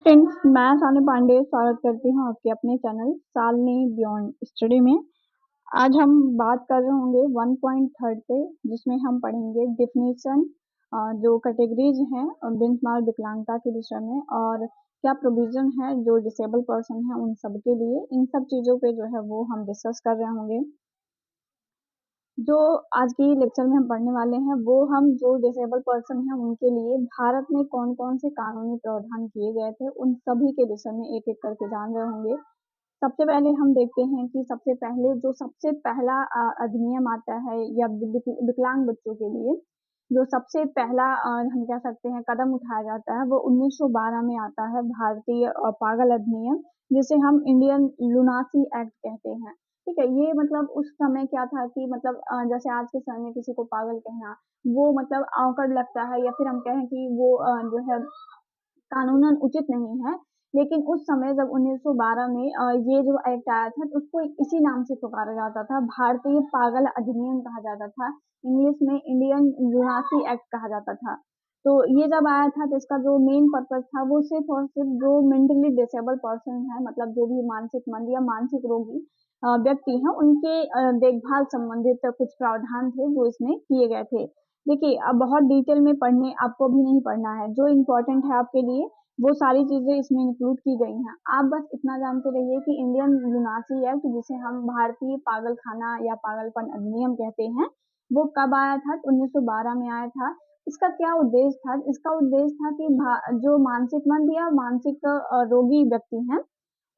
Friends, मैं सानी पांडे स्वागत करती हूँ आपके अपने चैनल शालिनी बियॉन्ड स्टडी में। आज हम बात कर रहे होंगे 1.3 पे, जिसमें हम पढ़ेंगे डिफिनीशन, जो कैटेगरीज हैं बेंचमार्क विकलांगता के विषय में और क्या प्रोविजन है जो डिसेबल पर्सन है उन सब के लिए। इन सब चीज़ों पे जो है वो हम डिस्कस कर रहे होंगे। जो आज की लेक्चर में हम पढ़ने वाले हैं वो हम जो डिसेबल पर्सन हैं उनके लिए भारत में कौन-कौन से कानूनी प्रावधान किए गए थे उन सभी के विषय में एक-एक करके जान रहे होंगे। सबसे पहले हम देखते हैं कि सबसे पहला अधिनियम आता है या विकलांग बच्चों के लिए जो सबसे पहला हम कह सकते हैं कदम उठाया जाता है वो 1912 में आता है, भारतीय पागल अधिनियम, जिसे हम इंडियन लुनासी एक्ट कहते हैं। ठीक है, ये मतलब उस समय क्या था कि मतलब जैसे आज के समय में किसी को पागल कहना वो मतलब ऑकवर्ड लगता है या फिर हम कहें कि वो जो है कानूनन उचित नहीं है। लेकिन उस समय जब 1912 में ये जो एक्ट आया था तो उसको इसी नाम से पुकारा जाता था, भारतीय पागल अधिनियम कहा जाता था। इंग्लिश में इंडियन लुनासी एक्ट कहा जाता था। तो ये जब आया था तो इसका जो मेन पर्पज़ था वो सिर्फ़ और सिर्फ़ जो मेंटली डिसेबल पर्सन है, मतलब जो भी मानसिक मंद या मानसिक रोगी व्यक्ति हैं उनके देखभाल संबंधित कुछ प्रावधान थे जो इसमें किए गए थे। देखिए, अब बहुत डिटेल में पढ़ने आपको अभी नहीं पढ़ना है, जो इम्पोर्टेंट है आपके लिए वो सारी चीज़ें इसमें इंक्लूड की गई हैं। आप बस इतना जानते रहिए कि इंडियन लुनासी एक्ट, जिसे हम भारतीय पागलखाना या पागलपन अधिनियम कहते हैं, वो कब आया था? तो 1912 में आया था। इसका क्या उद्देश्य था? इसका उद्देश्य था कि जो मानसिक मंद या मानसिक रोगी व्यक्ति हैं,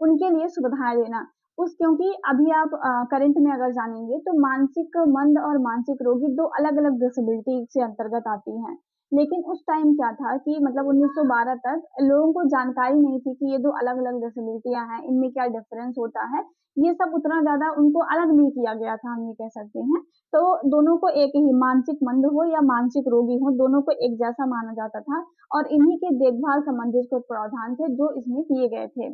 उनके लिए सुविधाएँ देना। क्योंकि अभी आप करंट में अगर जानेंगे तो मानसिक मंद और मानसिक रोगी 2 अलग-अलग डिसेबिलिटी से अंतर्गत आती हैं। लेकिन उस टाइम क्या था कि मतलब 1912 तक लोगों को जानकारी नहीं थी कि ये 2 अलग-अलग डिसेबिलिटियाँ हैं, इनमें क्या डिफ़रेंस होता है। ये सब उतना ज़्यादा उनको अलग नहीं किया गया था, हम ये कह सकते हैं। तो दोनों को एक ही, मानसिक मंद हो या मानसिक रोगी हो, दोनों को एक जैसा माना जाता था और इन्हीं के देखभाल संबंधित कुछ प्रावधान थे जो इसमें किए गए थे।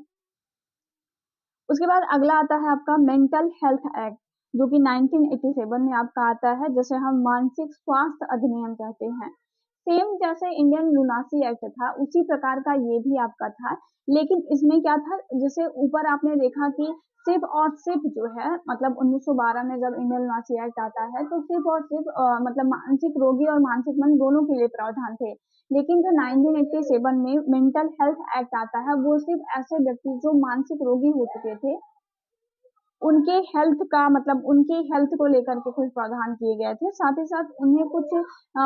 उसके बाद अगला आता है आपका मेंटल हेल्थ एक्ट, जो कि 1987 में आपका आता है, जिसे हम मानसिक स्वास्थ्य अधिनियम कहते हैं। सेम जैसे इंडियन लुनासी एक्ट था, उसी प्रकार का ये भी आपका था, लेकिन इसमें क्या था, जैसे ऊपर आपने देखा कि सिर्फ़ और सिर्फ़ जो है मतलब 1912 में जब इंडियन लुनासी एक्ट आता है, तो सिर्फ़ और सिर्फ़ मतलब मानसिक रोगी और मानसिक मंद दोनों के लिए प्रावधान थे। लेकिन जो 1987 में मेंटल हेल्थ एक्ट आता है, वो सिर्फ़ ऐसे व्यक्ति जो मानसिक रोगी हो चुके थे, उनके हेल्थ का मतलब उनकी हेल्थ को लेकर के कुछ प्रावधान किए गए थे। साथ ही साथ उन्हें कुछ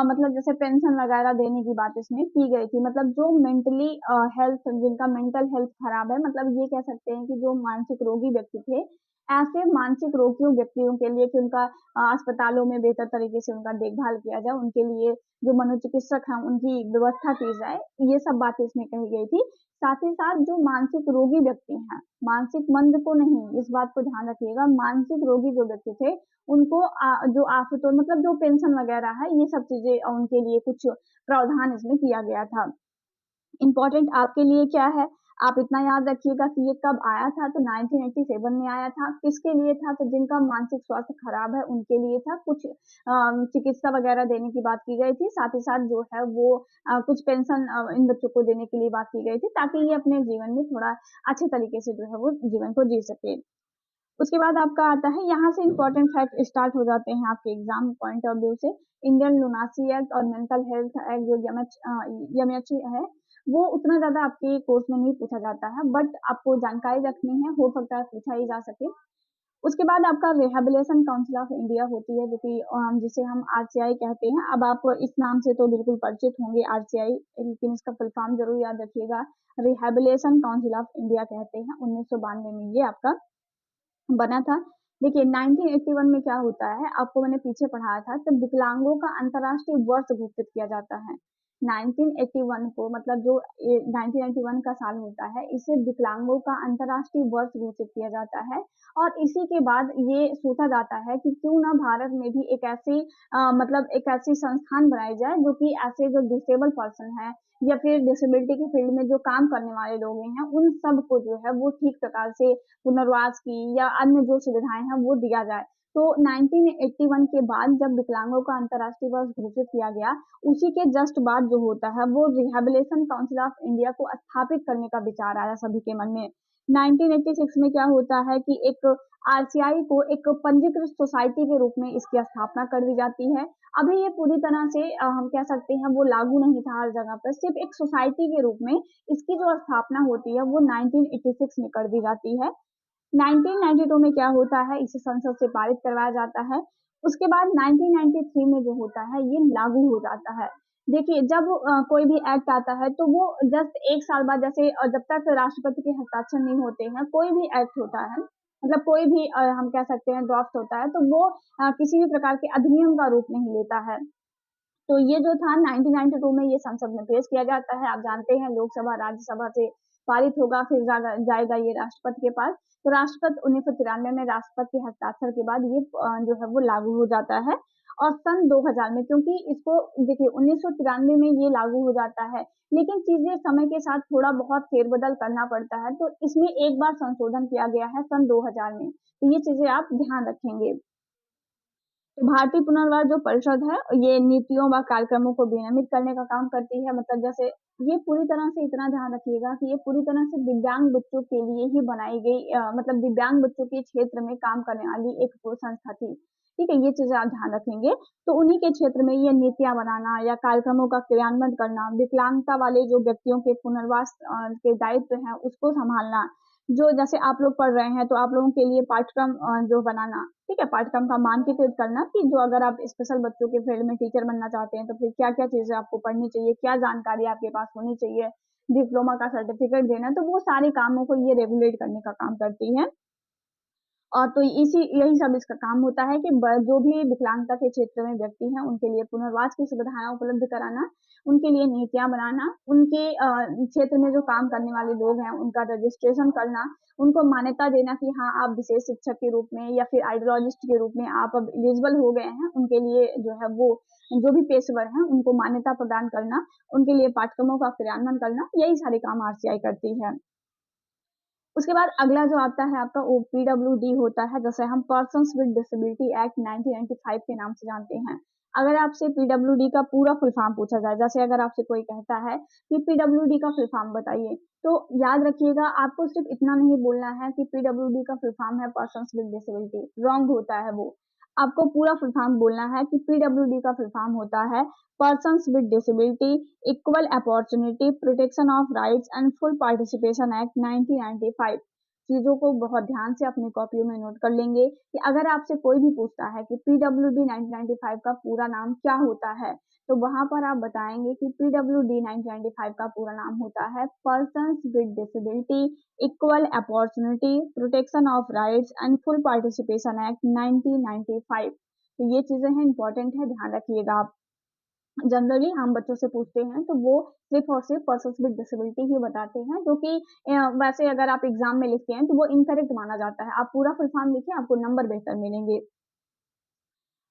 मतलब जैसे पेंशन वगैरह देने की बात इसमें की गई थी। मतलब जो मेंटली हेल्थ जिनका मेंटल हेल्थ खराब है, मतलब ये कह सकते हैं कि जो मानसिक रोगी व्यक्ति थे, ऐसे मानसिक रोगियों व्यक्तियों के लिए कि उनका अस्पतालों में बेहतर तरीके से उनका देखभाल किया जाए, उनके लिए जो मनोचिकित्सक हैं, उनकी व्यवस्था की जाए, ये सब बातें इसमें कही गई थी। साथ ही साथ जो मानसिक रोगी व्यक्ति हैं, मानसिक मंद को नहीं, इस बात को ध्यान रखिएगा, मानसिक रोगी जो व्यक्ति थे, उनको जो आफतों मतलब जो पेंशन वगैरह है, ये सब चीज़ें उनके लिए कुछ प्रावधान इसमें किया गया था। इम्पोर्टेंट आपके लिए क्या है, आप इतना याद रखिएगा कि ये कब आया था, तो 1987 में आया था। किसके लिए था? तो जिनका मानसिक स्वास्थ्य खराब है, उनके लिए था। कुछ चिकित्सा वगैरह देने की बात की गई थी। साथ ही साथ जो है वो कुछ पेंशन इन बच्चों को देने के लिए बात की गई थी, ताकि ये अपने जीवन में थोड़ा अच्छे तरीके से जो है वो जीवन को जी सके। उसके बाद आपका आता है, यहाँ से इम्पोर्टेंट फैक्ट स्टार्ट हो जाते हैं आपके एग्ज़ाम पॉइंट ऑफ व्यू से। इंडियन लुनासी एक्ट और मेंटल हेल्थ एक्ट जो यमएच है, वो उतना ज़्यादा आपके कोर्स में नहीं पूछा जाता है, बट आपको जानकारी रखनी है, हो सकता है पूछा ही जा सके। उसके बाद आपका रिहैबिलिटेशन काउंसिल ऑफ इंडिया होती है, जो कि जिसे हम आरसीआई कहते हैं। अब आप इस नाम से तो बिल्कुल परिचित होंगे आरसीआई, लेकिन इसका फुल फॉर्म ज़रूर याद रखिएगा। रिहैबिलिटेशन काउंसिल ऑफ इंडिया कहते हैं, 1992 में ये आपका बना था। देखिए 1981 में क्या होता है, आपको मैंने पीछे पढ़ाया था, तब विकलांगों का अंतर्राष्ट्रीय वर्ष घोषित किया जाता है। 1981 को मतलब जो 1991 का साल होता है, इसे विकलांगों का अंतर्राष्ट्रीय वर्ष घोषित किया जाता है और इसी के बाद ये सोचा जाता है कि क्यों ना भारत में भी एक ऐसी मतलब एक ऐसी संस्थान बनाई जाए जो कि ऐसे जो डिसेबल पर्सन है या फिर डिसेबिलिटी के फील्ड में जो काम करने वाले लोग हैं, उन सबको जो है वो ठीक प्रकार से पुनर्वास की या अन्य जो सुविधाएँ हैं वो दिया जाए। तो 1981 के बाद जब विकलांगों का अंतर्राष्ट्रीय वर्ष घोषित किया गया, उसी के जस्ट बाद जो होता है वो रिहैबिलिटेशन काउंसिल ऑफ इंडिया को स्थापित करने का विचार आया सभी के मन में। 1986 में क्या होता है कि एक आरसीआई को एक पंजीकृत सोसाइटी के रूप में इसकी स्थापना कर दी जाती है। अभी ये पूरी तरह से हम कह सकते हैं वो लागू नहीं था हर जगह पर, सिर्फ एक सोसाइटी के रूप में इसकी जो स्थापना होती है वो 1986 में कर दी जाती है। 1992 में क्या होता है, इसे संसद से पारित करवाया जाता है। उसके बाद 1993 में जो होता है ये लागू हो जाता है। देखिए जब कोई भी एक्ट आता है तो वो जस्ट 1 साल बाद, जैसे जब तक राष्ट्रपति के हस्ताक्षर नहीं होते हैं, कोई भी एक्ट होता है, मतलब कोई भी हम कह सकते हैं ड्राफ्ट होता है, तो वो किसी भी प्रकार के अधिनियम का रूप नहीं लेता है। तो ये जो था 1992 में ये संसद में पेश किया जाता है। आप जानते हैं लोकसभा राज्यसभा से पारित होगा, फिर जाएगा ये राष्ट्रपति के पास। तो राष्ट्रपति 1993 में राष्ट्रपति के हस्ताक्षर के बाद ये जो है वो लागू हो जाता है। और सन 2000 में, क्योंकि इसको देखिए 1993 में ये लागू हो जाता है, लेकिन चीजें समय के साथ थोड़ा बहुत फेरबदल करना पड़ता है, तो इसमें एक बार संशोधन किया गया है सन 2000 में। तो ये चीजें आप ध्यान रखेंगे। तो भारतीय पुनर्वास जो परिषद है ये नीतियों व कार्यक्रमों को विनियमित करने का काम करती है। मतलब जैसे ये पूरी तरह से इतना ध्यान रखिएगा कि ये पूरी तरह से दिव्यांग बच्चों के लिए ही बनाई गई मतलब दिव्यांग बच्चों के क्षेत्र में काम करने वाली एक संस्था थी। ठीक है, ये चीजें आप ध्यान रखेंगे। तो उन्हीं के क्षेत्र में ये नीतियां बनाना या कार्यक्रमों का क्रियान्वयन करना, विकलांगता वाले जो व्यक्तियों के पुनर्वास के दायित्व हैं उसको संभालना, जो जैसे आप लोग पढ़ रहे हैं तो आप लोगों के लिए पाठ्यक्रम जो बनाना, ठीक है, पाठ्यक्रम का मानकीकृत करना कि जो अगर आप स्पेशल बच्चों के फील्ड में टीचर बनना चाहते हैं तो फिर क्या क्या चीजें आपको पढ़नी चाहिए, क्या जानकारी आपके पास होनी चाहिए, डिप्लोमा का सर्टिफिकेट देना, तो वो सारे कामों को ये रेगुलेट करने का काम करती है। और तो यही सब इसका काम होता है कि जो भी विकलांगता के क्षेत्र में व्यक्ति हैं उनके लिए पुनर्वास की सुविधाएं उपलब्ध कराना, उनके लिए नीतियां बनाना, उनके क्षेत्र में जो काम करने वाले लोग हैं उनका रजिस्ट्रेशन करना, उनको मान्यता देना कि हाँ आप विशेष शिक्षक के रूप में या फिर आइडियोलॉजिस्ट के रूप में आप अब एलिजिबल हो गए हैं, उनके लिए जो है वो जो भी पेशेवर हैं उनको मान्यता प्रदान करना, उनके लिए पाठ्यक्रमों का क्रियान्वयन करना, यही सारे काम आरसीआई करती है। उसके बाद अगला जो आता है आपका वो पीडब्ल्यूडी होता है, जैसे हम पर्सन्स विद डिसेबिलिटी एक्ट 1995 के नाम से जानते हैं। अगर आपसे पीडब्ल्यूडी का पूरा फुल फॉर्म पूछा जाए, जैसे अगर आपसे कोई कहता है कि पीडब्ल्यूडी का फुल फॉर्म बताइए, तो याद रखिएगा आपको सिर्फ इतना नहीं बोलना है कि पीडब्ल्यूडी का फुल फॉर्म है पर्सन्स विद डिसेबिलिटी, रॉन्ग होता है वो। आपको पूरा फुल फॉर्म बोलना है कि पीडब्ल्यूडी का फुल फॉर्म होता है persons with disability equal opportunity protection of rights and full participation act 1995। चीजों को बहुत ध्यान से अपनी कॉपियों में नोट कर लेंगे कि अगर आपसे कोई भी पूछता है कि पीडब्ल्यूडी 1995 का पूरा नाम क्या होता है, तो वहां पर आप बताएंगे कि पीडब्ल्यूडी 1995 का पूरा नाम होता है persons with disability equal opportunity protection of rights and full participation act 1995। तो ये चीजें हैं, इंपॉर्टेंट है, ध्यान रखिएगा आप। जनरली हम बच्चों से पूछते हैं तो वो सिर्फ और सिर्फ पर्सन्स विद डिसेबिलिटी ही बताते हैं, जो कि वैसे अगर आप एग्जाम में लिखते हैं तो वो इनकरेक्ट माना जाता है। आप पूरा फुल फॉर्म लिखिए, आपको नंबर बेहतर मिलेंगे।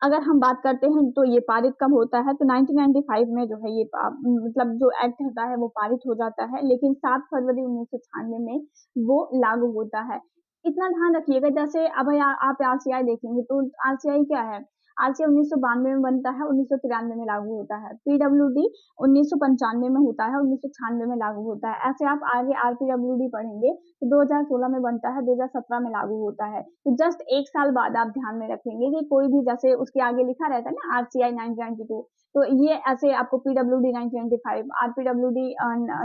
अगर हम बात करते हैं तो ये पारित कब होता है, तो 1995 में जो है ये मतलब जो एक्ट होता है वो पारित हो जाता है, लेकिन 7 फरवरी 1996 में वो लागू होता है। इतना ध्यान रखिएगा, जैसे अब आप आरसीआई देखेंगे तो आरसीआई क्या है, आरसीआई 1992 में बनता है, 1993 में लागू होता है। पीडब्ल्यूडी 1995 में होता है, 1996 में लागू होता है। ऐसे आप आगे आरपीडब्ल्यूडी पढ़ेंगे तो 2016 में बनता है, 2017 में लागू होता है। तो जस्ट एक साल बाद आप ध्यान में रखेंगे कि कोई भी जैसे उसके आगे लिखा रहता है ना आरसीआई 1992, तो ये ऐसे आपको पीडब्ल्यूडी 1995, आरपीडब्ल्यूडी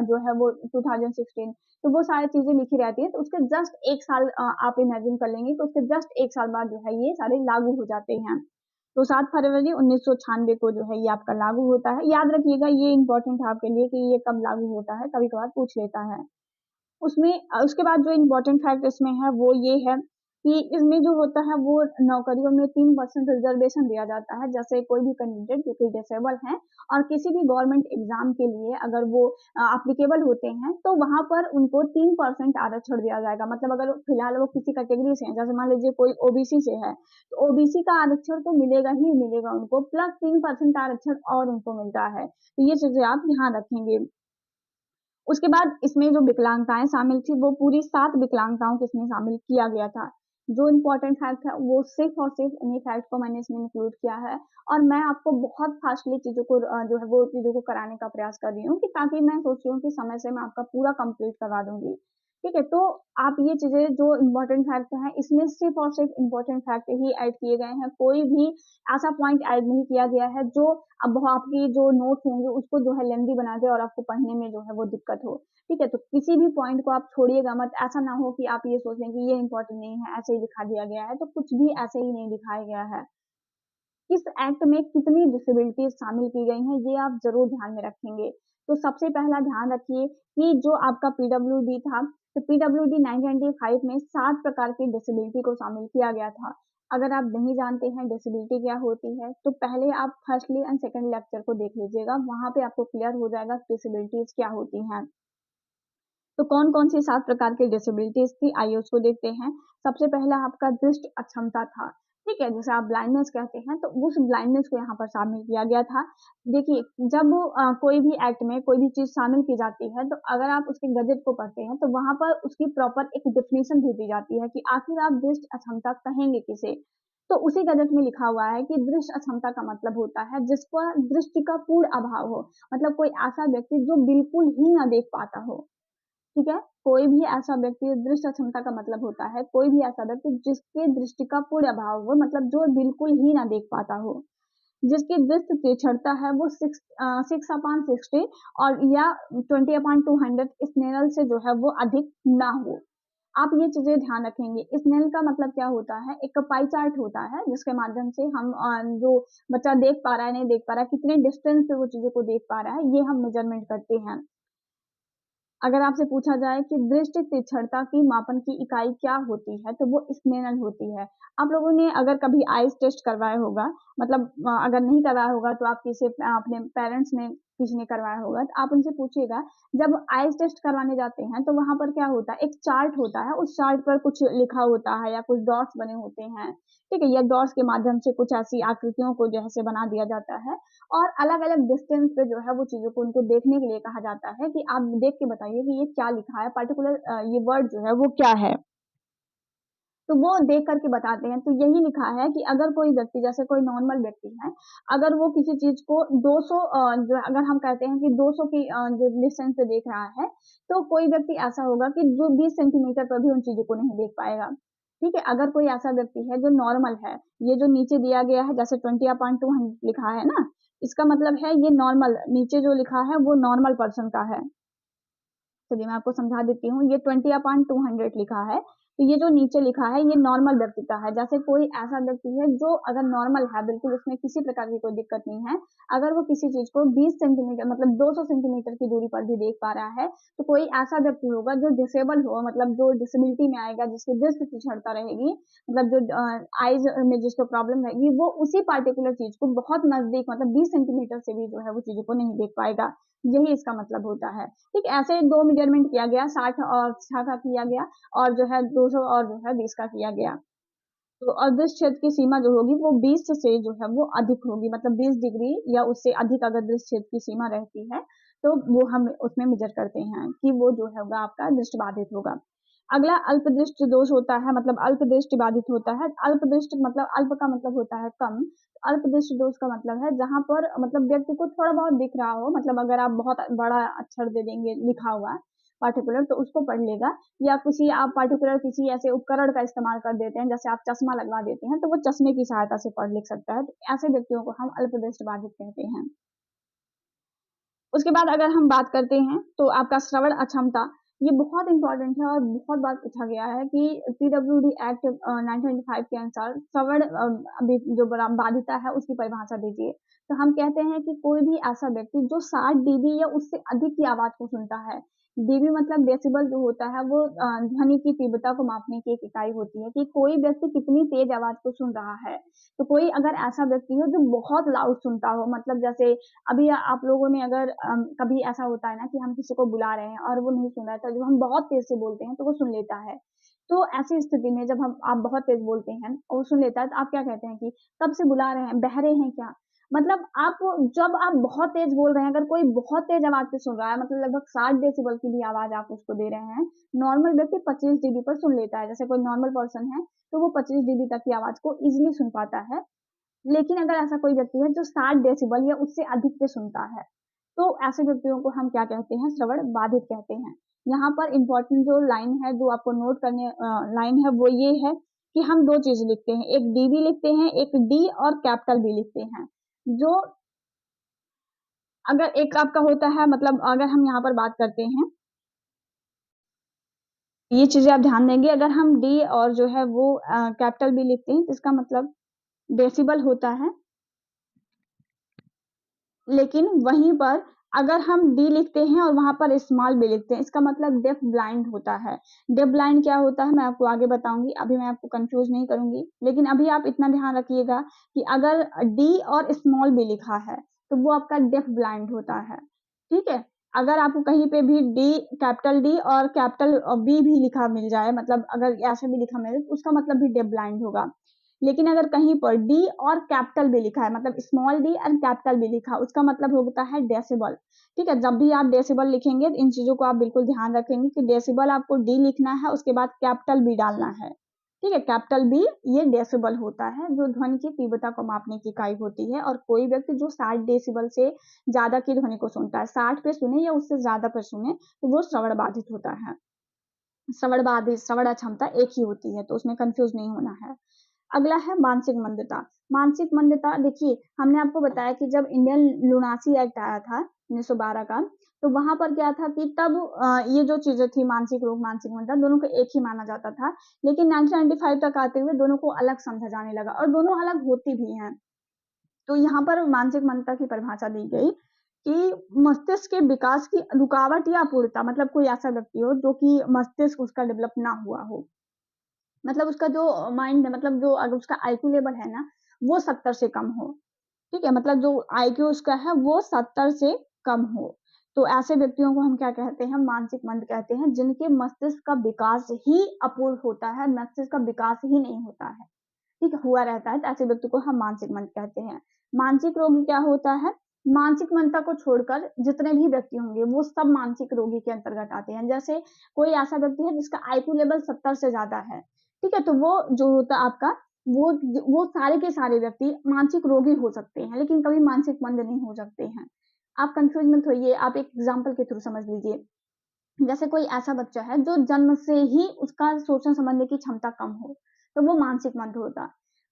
जो है वो 2016, तो वो सारी चीजें लिखी रहती है। तो उसके जस्ट एक साल आप इमेजिन कर लेंगे कि उसके जस्ट एक साल बाद जो है ये सारे लागू हो जाते हैं। तो 7 फरवरी 1996 को जो है ये आपका लागू होता है। याद रखिएगा, ये इंपॉर्टेंट है आपके लिए कि ये कब लागू होता है, कभी कभार पूछ लेता है। उसमें उसके बाद जो इम्पोर्टेंट फैक्ट इसमें है वो ये है कि इसमें जो होता है वो नौकरियों में 3% रिजर्वेशन दिया जाता है। जैसे कोई भी कैंडिडेट जो कि डिसेबल हैं और किसी भी गवर्नमेंट एग्जाम के लिए अगर वो एप्लीकेबल होते हैं तो वहां पर उनको 3% आरक्षण दिया जाएगा। मतलब अगर फिलहाल वो किसी कैटेगरी से हैं, जैसे मान लीजिए कोई ओबीसी से है, तो ओबीसी का आरक्षण तो मिलेगा ही मिलेगा उनको, प्लस 3% आरक्षण और उनको मिलता है। तो ये चीजें आप ध्यान रखेंगे। उसके बाद इसमें जो विकलांगताएं शामिल थी वो पूरी 7 विकलांगताओं को इसमें शामिल किया गया था। जो इम्पोर्टेंट फैक्ट है वो सिर्फ और सिर्फ उन्हीं फैक्ट को मैंने इसमें इंक्लूड किया है और मैं आपको बहुत फास्टली चीज़ों को जो है वो चीज़ों को कराने का प्रयास कर रही हूँ कि ताकि मैं सोच रही हूँ कि समय से मैं आपका पूरा कंप्लीट करवा दूँगी। ठीक है? तो आप ये चीज़ें जो इम्पोर्टेंट फैक्ट हैं, इसमें सिर्फ और सिर्फ इम्पोर्टेंट फैक्ट ही ऐड किए गए हैं। कोई भी ऐसा पॉइंट ऐड नहीं किया गया है जो अब आपकी जो नोट्स होंगे उसको जो है लेंथी बना दे और आपको पढ़ने में जो है वो दिक्कत हो। ठीक है? तो किसी भी पॉइंट को आप छोड़िएगा मत, ऐसा ना हो कि आप ये सोच लें कि ये इम्पोर्टेंट नहीं है, ऐसे ही दिखा दिया गया है, तो कुछ भी ऐसे ही नहीं दिखाया गया है। इस एक्ट में कितनी डिसेबिलिटीज़ शामिल की गई हैं, ये आप ज़रूर ध्यान में रखेंगे। तो सबसे पहला ध्यान रखिए कि जो आपका पीडब्ल्यूडी था, तो पीडब्ल्यूडी 1995 में 7 प्रकार की डिसेबिलिटी को शामिल किया गया था। अगर आप नहीं जानते हैं डिसेबिलिटी क्या होती है, तो पहले आप फर्स्टली एंड सेकंड लेक्चर को देख लीजिएगा, वहाँ पे आपको क्लियर हो जाएगा डिसेबिलिटीज़ क्या होती हैं। तो कौन-कौन सी 7 प्रकार की डिसेबिलिटीज़ थी, आइए उसको देखते हैं। सबसे पहला आपका दृष्टि अक्षमता था, ठीक है? जिसे आप ब्लाइंडनेस कहते हैं, तो उस ब्लाइंडनेस को यहाँ पर शामिल किया गया था। देखिए, जब कोई भी एक्ट में कोई भी चीज़ शामिल की जाती है, तो अगर आप उसके गज़ट को पढ़ते हैं, तो वहाँ पर उसकी प्रॉपर एक डेफिनिशन भी दी जाती है कि आखिर आप दृष्टि अक्षमता कहेंगे किसे? तो उसी गज़ट में लिखा हुआ है कि दृष्टि अक्षमता का मतलब होता है जिसका दृष्टि का पूर्ण अभाव हो, मतलब कोई ऐसा व्यक्ति जो बिल्कुल ही ना देख पाता हो। ठीक है? कोई भी ऐसा व्यक्ति दृष्टि अक्षमता का मतलब होता है, कोई भी ऐसा व्यक्ति जिसके दृष्टि का पूर्ण अभाव हो, मतलब जो बिल्कुल ही ना देख पाता हो। जिसकी दृष्टि तीक्ष्णता है वो 6/60 और या 20/200 स्नेल से जो है वो अधिक ना हो। आप ये चीज़ें ध्यान रखेंगे। स्नेल का मतलब क्या होता है? एक पाई चार्ट होता है जिसके माध्यम से हम जो बच्चा देख पा रहा है, नहीं देख पा रहा है, कितने डिस्टेंस से वो चीज़ों को देख पा रहा है, ये हम मेज़रमेंट करते हैं। अगर आपसे पूछा जाए कि दृष्टि तीक्ष्णता की मापन की इकाई क्या होती है, तो वो स्नेल होती है। आप लोगों ने अगर कभी आइज़ टेस्ट करवाया होगा, मतलब अगर नहीं करवाया होगा तो आप किसी अपने पेरेंट्स में किसी ने करवाया होगा, तो आप उनसे पूछिएगा, जब आइज़ टेस्ट करवाने जाते हैं, तो वहाँ पर क्या होता है, एक चार्ट होता है, उस चार्ट पर कुछ लिखा होता है या कुछ डॉट्स बने होते हैं, ठीक है? या डॉट्स के माध्यम से कुछ ऐसी आकृतियों को जो है से बना दिया जाता है और अलग-अलग डिस्टेंस पे जो है वो चीज़ों को उनको देखने के लिए कहा जाता है कि आप देख के बताइए कि ये क्या लिखा है, पर्टिकुलर ये वर्ड जो है वो क्या है। तो वो देख कर के बताते हैं, तो यही लिखा है कि अगर कोई व्यक्ति जैसे कोई नॉर्मल व्यक्ति है, अगर वो किसी चीज़ को 200 जो अगर हम कहते हैं कि 200 की जो डिस्टेंस से देख रहा है, तो कोई व्यक्ति ऐसा होगा कि जो 20 सेंटीमीटर पर भी उन चीज़ों को नहीं देख पाएगा। ठीक है? अगर कोई ऐसा व्यक्ति है जो नॉर्मल है, ये जो नीचे दिया गया है जैसे 20/200 लिखा है ना, इसका मतलब है ये नॉर्मल नीचे जो लिखा है वो नॉर्मल पर्सन का है। चलिए मैं आपको समझा देती हूँ, ये 20/200 लिखा है, तो ये जो नीचे लिखा है ये नॉर्मल व्यक्ति का है। जैसे कोई ऐसा व्यक्ति है जो अगर नॉर्मल है, बिल्कुल उसमें किसी प्रकार की कोई दिक्कत नहीं है, अगर वो किसी चीज़ को 20 सेंटीमीटर मतलब 200 सेंटीमीटर की दूरी पर भी देख पा रहा है, तो कोई ऐसा व्यक्ति होगा जो डिसेबल हो मतलब जो डिसेबिलिटी में आएगा, जिसकी दृष्टि तीक्ष्णता रहेगी, मतलब जो आइज़ में जिसको प्रॉब्लम रहेगी, वो उसी पार्टिकुलर चीज़ को बहुत नज़दीक मतलब 20 सेंटीमीटर से भी जो है वो चीज़ों को नहीं देख पाएगा। यही इसका मतलब होता है। ठीक, ऐसे 2 मेजरमेंट किया गया 60 और 6 का किया गया और जो है 200 और जो है 20 का किया गया। तो अदृश्य क्षेत्र की सीमा जो होगी वो 20 से जो है वो अधिक होगी मतलब 20 डिग्री या उससे अधिक अगर दृश्य क्षेत्र की सीमा रहती है, तो वो हम उसमें मेज़र करते हैं कि वो जो होगा आपका दृष्टि बाधित होगा। अगला अल्पदृष्टि दोष होता है मतलब अल्पदृष्टि बाधित होता है। अल्पदृष्टि मतलब अल्प का मतलब होता है कम, अल्पदृष्टि दोष का मतलब है जहाँ पर मतलब व्यक्ति को थोड़ा बहुत दिख रहा हो मतलब अगर आप बहुत बड़ा अक्षर दे देंगे लिखा हुआ पार्टिकुलर तो उसको पढ़ लेगा या किसी आप पार्टिकुलर किसी ऐसे उपकरण का इस्तेमाल कर देते हैं, जैसे आप चश्मा लगवा देते हैं, तो वो चश्मे की सहायता से पढ़ लिख सकता है। तो ऐसे व्यक्तियों को हम अल्पदृष्टि बाधित कहते हैं। उसके बाद अगर हम बात करते हैं, तो आपका श्रवण अक्षमता, ये बहुत इम्पोर्टेंट है और बहुत बार पूछा गया है कि पीडब्ल्यूडी एक्ट 1925 के अनुसार श्रवण अभी जो बाधिता है, उसकी परिभाषा दीजिए। तो हम कहते हैं कि कोई भी ऐसा व्यक्ति जो 60 डीबी या उससे अधिक की आवाज़ को सुनता है। डीबी मतलब डेसिबल जो होता है वो ध्वनि की तीव्रता को मापने की एक इकाई होती है कि कोई व्यक्ति कितनी तेज़ आवाज़ को सुन रहा है। तो कोई अगर ऐसा व्यक्ति हो जो बहुत लाउड सुनता हो मतलब जैसे अभी आप लोगों ने अगर कभी ऐसा होता है ना कि हम किसी को बुला रहे हैं और वो नहीं सुन रहा है, तो जब हम बहुत तेज़ से बोलते हैं, तो वो सुन लेता है। तो ऐसी स्थिति में जब हम आप बहुत तेज़ बोलते हैं और वो सुन लेता है, तो आप क्या कहते हैं कि कब से बुला रहे हैं, बहरे हैं क्या? मतलब जब आप बहुत तेज बोल रहे हैं, अगर कोई बहुत तेज आवाज से सुन रहा है, मतलब लगभग 60 डेसिबल की भी आवाज आप उसको दे रहे हैं, नॉर्मल व्यक्ति 25 डीबी पर सुन लेता है। जैसे कोई नॉर्मल पर्सन है तो वो 25 डीबी तक की आवाज को इजिली सुन पाता है। लेकिन अगर ऐसा कोई व्यक्ति है जो 60 डेसिबल या उससे अधिक पे सुनता है, तो ऐसे व्यक्तियों को हम क्या कहते हैं, श्रवण बाधित कहते हैं। यहाँ पर इम्पोर्टेंट जो लाइन है, जो आपको नोट करने लाइन है, वो ये है कि हम दो चीज लिखते हैं, एक डी भी लिखते हैं, एक डी और कैपिटल भी लिखते हैं। जो अगर एक आपका होता है, मतलब अगर हम यहाँ पर बात करते हैं, ये चीजें आप ध्यान देंगे, अगर हम डी और जो है वो कैपिटल भी लिखते हैं, इसका मतलब डेसिबल होता है। लेकिन वहीं पर अगर हम डी लिखते हैं और वहां पर स्मॉल बी लिखते हैं, इसका मतलब डेफ ब्लाइंड होता है। डेफ ब्लाइंड क्या होता है मैं आपको आगे बताऊंगी, अभी मैं आपको कंफ्यूज नहीं करूंगी। लेकिन अभी आप इतना ध्यान रखिएगा कि अगर डी और स्मॉल बी लिखा है तो वो आपका डेफ ब्लाइंड होता है। ठीक है, अगर आपको कहीं पे भी डी, कैपिटल डी और कैपिटल बी भी लिखा मिल जाए, मतलब अगर ऐसे भी लिखा मिले, तो उसका मतलब भी डेफ ब्लाइंड होगा। लेकिन अगर कहीं पर डी और कैपिटल भी लिखा है, मतलब स्मॉल डी एंड कैपिटल भी लिखा, उसका मतलब होता है डेसिबल। ठीक है, जब भी आप डेसिबल लिखेंगे तो इन चीजों को आप बिल्कुल ध्यान रखेंगे कि डेसिबल आपको डी लिखना है, उसके बाद कैपिटल बी डालना है। ठीक है, कैपिटल बी ये डेसिबल होता है, जो ध्वनि की तीव्रता को मापने की इकाई होती है। और कोई व्यक्ति जो 60 डेसिबल से ज्यादा की ध्वनि को सुनता है, 60 पे सुने या उससे ज्यादा पे सुने, तो वो श्रवण बाधित होता है। श्रवण बाधित, श्रवण अक्षमता एक ही होती है, तो उसमें कंफ्यूज नहीं होना है। अगला है मानसिक मंदता। मानसिक मंदता, देखिए हमने आपको बताया कि जब इंडियन लुनासी एक्ट आया था 1912 का, तो वहां पर क्या था कि तब ये जो चीजें थी, मानसिक रोग, मानसिक मंदता, दोनों को एक ही माना जाता था। लेकिन 1995 तक आते हुए दोनों को अलग समझा जाने लगा और दोनों अलग होती भी हैं। तो यहाँ पर मानसिक मंदता की परिभाषा दी गई कि मस्तिष्क के विकास की रुकावट या अपूर्णता, मतलब कोई ऐसा व्यक्ति हो जो कि मस्तिष्क उसका डेवलप ना हुआ हो, मतलब उसका जो माइंड है, मतलब जो अगर उसका आईक्यू लेवल है ना, वो 70 से कम हो। ठीक है, मतलब जो आईक्यू उसका है वो 70 से कम हो, तो ऐसे व्यक्तियों को हम क्या कहते हैं, मानसिक मंद कहते हैं, जिनके मस्तिष्क का विकास ही अपूर्ण होता है, मस्तिष्क का विकास ही नहीं होता है। ठीक है, हुआ रहता है, तो ऐसे व्यक्ति को हम मानसिक मंद कहते हैं। मानसिक रोगी क्या होता है, मानसिक मंदता को छोड़कर जितने भी व्यक्ति होंगे वो सब मानसिक रोगी के अंतर्गत आते हैं। जैसे कोई ऐसा व्यक्ति है जिसका आईक्यू लेवल 70 से ज्यादा है, ठीक है, तो वो जो होता है आपका, वो सारे के सारे व्यक्ति मानसिक रोगी हो सकते हैं, लेकिन कभी मानसिक मंद नहीं हो सकते हैं। आप कंफ्यूज मत होइए, आप एक एग्जाम्पल के थ्रू समझ लीजिए। जैसे कोई ऐसा बच्चा है जो जन्म से ही उसका सोचने समझने की क्षमता कम हो, तो वो मानसिक मंद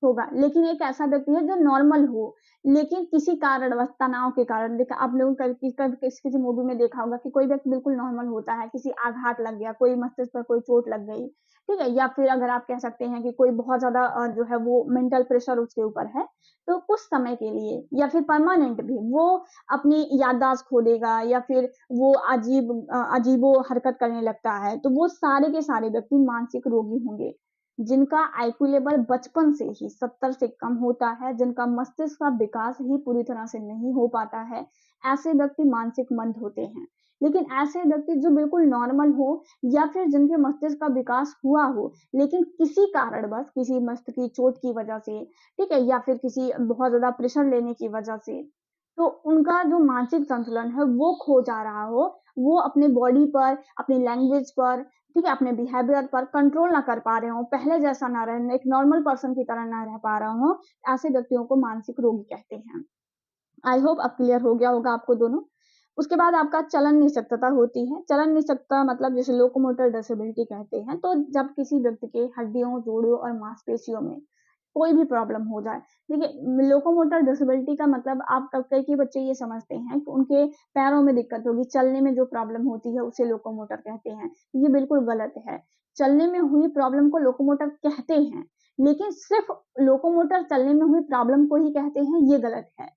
होगा। लेकिन एक ऐसा व्यक्ति है जो नॉर्मल हो, लेकिन किसी कारणवश, तनाव के कारण, देखा आप लोगों का किसी मूवी में देखा होगा कि कोई व्यक्ति बिल्कुल नॉर्मल होता है, किसी आघात लग गया, कोई मस्तिष्क पर कोई चोट लग गई, ठीक है, या फिर अगर आप कह सकते हैं कि कोई बहुत ज्यादा जो है वो मेंटल प्रेशर उसके ऊपर है, तो कुछ समय के लिए या फिर परमानेंट भी वो अपनी याददाश्त खो देगा, या फिर वो अजीबो हरकत करने लगता है, तो वो सारे के सारे व्यक्ति मानसिक रोगी होंगे, जिनका आईक्यू लेवल बचपन से ही 70 से कम होता है, जिनका मस्तिष्क का विकास ही पूरी तरह से नहीं हो पाता है, ऐसे व्यक्ति मानसिक मंद होते हैं। लेकिन ऐसे व्यक्ति जो बिल्कुल नॉर्मल हो, या फिर जिनके मस्तिष्क का विकास हुआ हो, लेकिन किसी कारणवश, किसी मस्तिष्क की चोट की वजह से, ठीक है, या फिर किसी बहुत ज्यादा प्रेशर लेने की वजह से, तो उनका जो मानसिक संतुलन है वो खो जा रहा हो, वो अपने बॉडी पर, अपनी लैंग्वेज पर, ठीक है, अपने बिहेवियर पर कंट्रोल ना कर पा रहे हो, पहले जैसा ना रहे, एक नॉर्मल पर्सन की तरह ना रह पा रहा हो, ऐसे व्यक्तियों को मानसिक रोगी कहते हैं। आई होप अब क्लियर हो गया होगा आपको दोनों। उसके बाद आपका चलन निःशक्तता होती है। चलन निःशक्तता मतलब जिसे लोकोमोटर डिसेबिलिटी कहते हैं। तो जब किसी व्यक्ति के हड्डियों, जोड़ों और मांसपेशियों में कोई भी प्रॉब्लम हो जाए, देखिए लोकोमोटर डिसेबिलिटी का मतलब आप कई बच्चे ये समझते हैं कि उनके पैरों में दिक्कत होगी, चलने में जो प्रॉब्लम होती है उसे लोकोमोटर कहते हैं। ये बिल्कुल गलत है। चलने में हुई प्रॉब्लम को लोकोमोटर कहते हैं, लेकिन सिर्फ लोकोमोटर चलने में हुई प्रॉब्लम को ही कहते हैं, ये गलत है।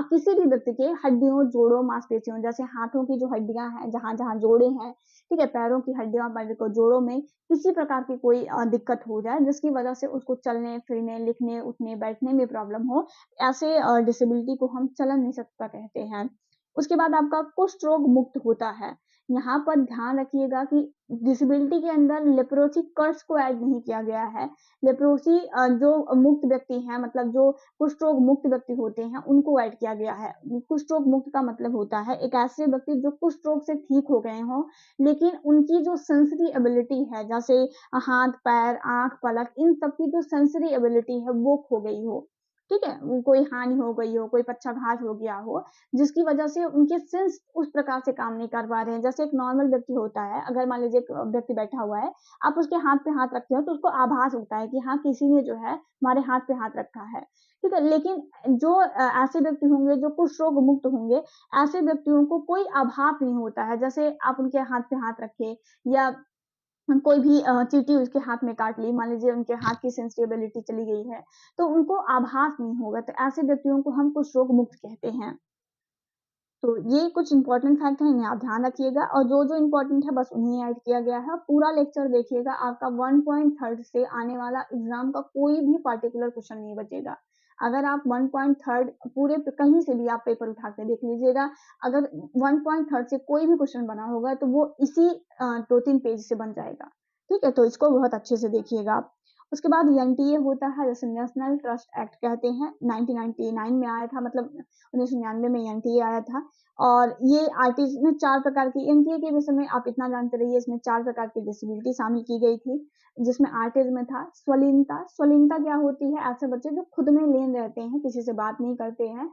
किसी भी व्यक्ति के हड्डियों, जोड़ों, मांसपेशियों, जैसे हाथों की जो हड्डियां हैं, जहां-जहां जोड़े हैं, ठीक है, पैरों की हड्डियां, पैर को जोड़ों में किसी प्रकार की कोई दिक्कत हो जाए, जिसकी वजह से उसको चलने, फिरने, लिखने, उठने, बैठने में प्रॉब्लम हो, ऐसे डिसेबिलिटी को हम चलन निःशक्तता कहते हैं। उसके बाद आपका कुष्ठ रोग मुक्त होता है। यहाँ पर ध्यान रखिएगा कि डिसेबिलिटी के अंदर लेप्रोसी कर्स को ऐड नहीं किया गया है। लेप्रोसी जो मुक्त व्यक्ति हैं, मतलब जो कुष्ठ रोग मुक्त व्यक्ति होते हैं, उनको ऐड किया गया है। कुष्ठ रोग मुक्त का मतलब होता है एक ऐसे व्यक्ति जो कुष्ठ रोग से ठीक हो गए हों, लेकिन उनकी जो सेंसरी एबिलिटी है, जैसे हाथ, पैर, आँख, पलक, इन सब की जो सेंसरी एबिलिटी है वो खो गई हो, ठीक है? कोई हानि हो गई हो, कोई पक्षाघात हो गया हो, जिसकी वजह से उनके सेंस उस प्रकार से काम नहीं कर पा रहे हैं। जैसे एक नॉर्मल व्यक्ति होता है, अगर मान लीजिए एक व्यक्ति बैठा हुआ है, आप उसके हाथ पे हाथ रखते हो तो उसको आभास होता है कि हाँ, किसी ने जो है हमारे हाथ पे हाथ रखा है, ठीक है? लेकिन जो ऐसे व्यक्ति होंगे जो कुष्ठ रोग मुक्त होंगे, ऐसे व्यक्तियों को कोई आभास नहीं होता है। जैसे आप उनके हाथ पे हाथ रखे या कोई भी चींटी उसके हाथ में काट ली, मान लीजिए उनके हाथ की सेंसिटिविटी चली गई है, तो उनको आभास नहीं होगा, तो ऐसे व्यक्तियों को हम कुष्ठ रोग मुक्त कहते हैं। तो ये कुछ इम्पोर्टेंट फैक्ट हैं, इन्हें आप ध्यान रखिएगा और जो-जो इम्पोर्टेंट है बस उन्हें ऐड किया गया है। पूरा लेक्चर देखिएगा, आपका 1.3 से आने वाला एग्ज़ाम का कोई भी पार्टिकुलर क्वेश्चन नहीं बचेगा। अगर आप 1.3 पूरे प कहीं से भी आप पेपर उठा के देख लीजिएगा, अगर 1.3 से कोई भी क्वेश्चन बना होगा तो वो इसी 2-3 पेज से बन जाएगा, ठीक है? तो इसको बहुत अच्छे से देखिएगा आप। उसके बाद एनटीए होता है, जैसे नेशनल ट्रस्ट एक्ट कहते हैं, 1999 में आया था, मतलब 1999 में एनटीए आया था और ये आर्टिस्ट में 4 प्रकार की एनटीए के विषय में आप इतना जानते रहिए, इसमें 4 प्रकार की डिसेबिलिटी शामिल की गई थी, जिसमें आर्टिज़्म में था स्वलीनता। स्वलीनता क्या होती है? ऐसे बच्चे जो खुद में लीन रहते हैं, किसी से बात नहीं करते हैं,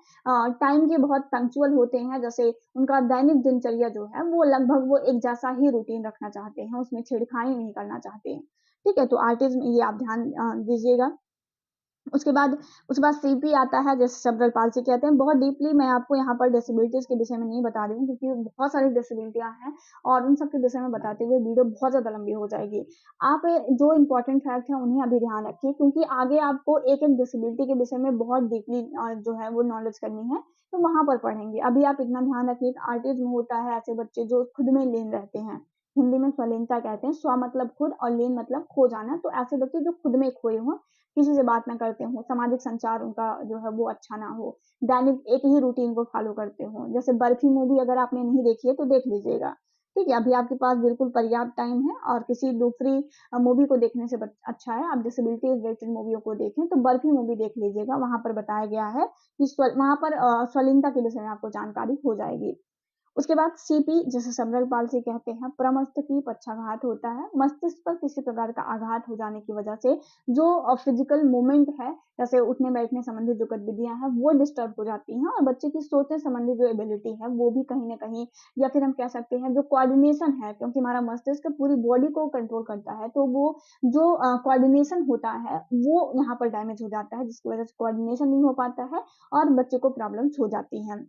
टाइम के बहुत पंक्चुअल होते हैं, जैसे उनका दैनिक दिनचर्या जो है वो लगभग वो एक जैसा ही रूटीन रखना चाहते हैं, उसमें छेड़खानी नहीं करना चाहते हैं। ठीक है? तो आर्टिज़्म ये आप ध्यान दीजिएगा। उसके बाद सीपी आता है, जैसे सेरेब्रल पाल्सी कहते हैं। बहुत डीपली मैं आपको यहाँ पर डिसेबिलिटीज़ के विषय में नहीं बता रही हूँ क्योंकि बहुत सारी डिसेबिलिटियाँ हैं और उन सब के विषय में बताते हुए वीडियो बहुत ज़्यादा लंबी हो जाएगी। आप जो इम्पोर्टेंट फैक्ट हैं उन्हें अभी ध्यान रखिए क्योंकि आगे आपको एक-एक डिसेबिलिटी के विषय में बहुत डीपली जो है वो नॉलेज करनी है, तो वहाँ पर पढ़ेंगे। अभी आप इतना ध्यान रखिए कि ऑटिज़्म होता है ऐसे बच्चे जो खुद में लीन रहते हैं। हिंदी में स्वलीनता कहते हैं, स्व मतलब खुद और लीन मतलब खो जाना। तो ऐसे व्यक्ति जो खुद में खोए हों, किसी से बात ना करते हों, सामाजिक संचार उनका जो है वो अच्छा ना हो, दैनिक एक ही रूटीन को फ़ॉलो करते हों। जैसे बर्फी मूवी अगर आपने नहीं देखी है तो देख लीजिएगा, ठीक है? अभी आपके पास बिल्कुल पर्याप्त टाइम है और किसी दूसरी मूवी को देखने से बच अच्छा है आप डिसेबिलिटी रिलेटेड मूवियों को देखें, तो बर्फी मूवी देख लीजिएगा, वहाँ पर बताया गया है कि वहाँ पर स्वलीनता के विषय में आपको जानकारी हो जाएगी। उसके बाद सीपी जिसे सेरेब्रल पाल्सी कहते हैं, प्रमस्तिष्क पक्षाघात होता है। मस्तिष्क पर किसी प्रकार का आघात हो जाने की वजह से जो फिजिकल मूवमेंट है, जैसे उठने-बैठने संबंधित जो गतिविधियाँ हैं, वो डिस्टर्ब हो जाती हैं और बच्चे की सोचने संबंधी जो एबिलिटी है, वो भी कहीं न कहीं या फिर हम कह सकते हैं जो कोऑर्डिनेशन है, क्योंकि हमारा मस्तिष्क पूरी बॉडी को कंट्रोल करता है, तो वो जो कोऑर्डिनेशन होता है, वो यहाँ पर डैमेज हो जाता है, जिसकी वजह से कोऑर्डिनेशन नहीं हो पाता है और बच्चे को प्रॉब्लम्स हो जाती हैं।